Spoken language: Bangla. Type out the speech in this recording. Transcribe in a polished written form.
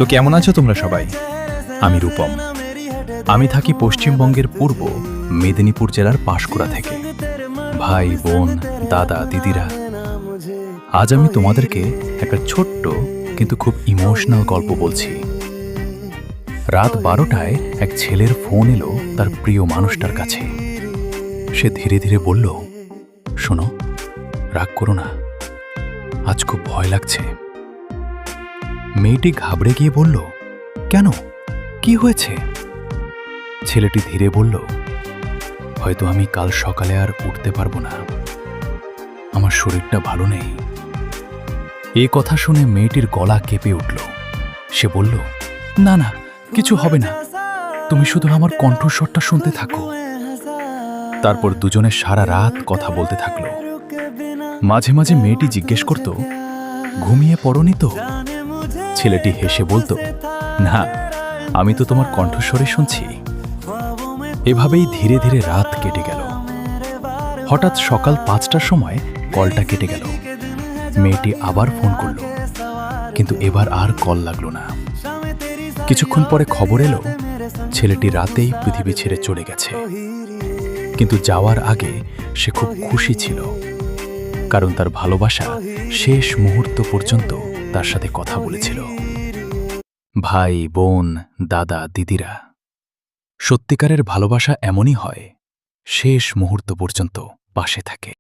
তো কেমন আছো তোমরা সবাই? আমি রূপম। আমি থাকি পশ্চিমবঙ্গের পূর্ব মেদিনীপুর জেলার পাঁশকুড়া থেকে। ভাই, বোন, দাদা, দিদিরা, আজ আমি তোমাদেরকে একটা ছোট্ট কিন্তু খুব ইমোশনাল গল্প বলছি। রাত 12টায় এক ছেলের ফোন এলো তার প্রিয় মানুষটার কাছে। সে ধীরে ধীরে বলল, শোনো, রাগ করো না, আজ খুব ভয় লাগছে। মেয়েটি ঘাবড়ে গিয়ে বলল, কেন, কি হয়েছে? ছেলেটি ধীরে বলল, হয়তো আমি কাল সকালে আর উঠতে পারবো না, আমার শরীরটা ভালো নেই। এ কথা শুনে মেয়েটির গলা কেঁপে উঠল। সে বলল, না না, কিছু হবে না, তুমি শুধু আমার কণ্ঠস্বরটা শুনতে থাকো। তারপর দুজনে সারা রাত কথা বলতে থাকলো। মাঝে মাঝে মেয়েটি জিজ্ঞেস করত, ঘুমিয়ে পড়নি তো? ছেলেটি হেসে বলতো, না, আমি তো তোমার কণ্ঠস্বরে শুনছি। এভাবেই ধীরে ধীরে রাত কেটে গেল। হঠাৎ সকাল 5টার সময় কলটা কেটে গেল। মেয়েটি আবার ফোন করল, কিন্তু এবার আর কল লাগলো না। কিছুক্ষণ পরে খবর এলো, ছেলেটি রাতেই পৃথিবী ছেড়ে চলে গেছে। কিন্তু যাওয়ার আগে সে খুব খুশি ছিল, কারণ তার ভালোবাসা শেষ মুহূর্ত পর্যন্ত তার সাথে কথা বলেছিল। ভাই, বোন, দাদা, দিদিরা, সত্যিকারের ভালোবাসা এমনই হয়, শেষ মুহূর্ত পর্যন্ত পাশে থাকে।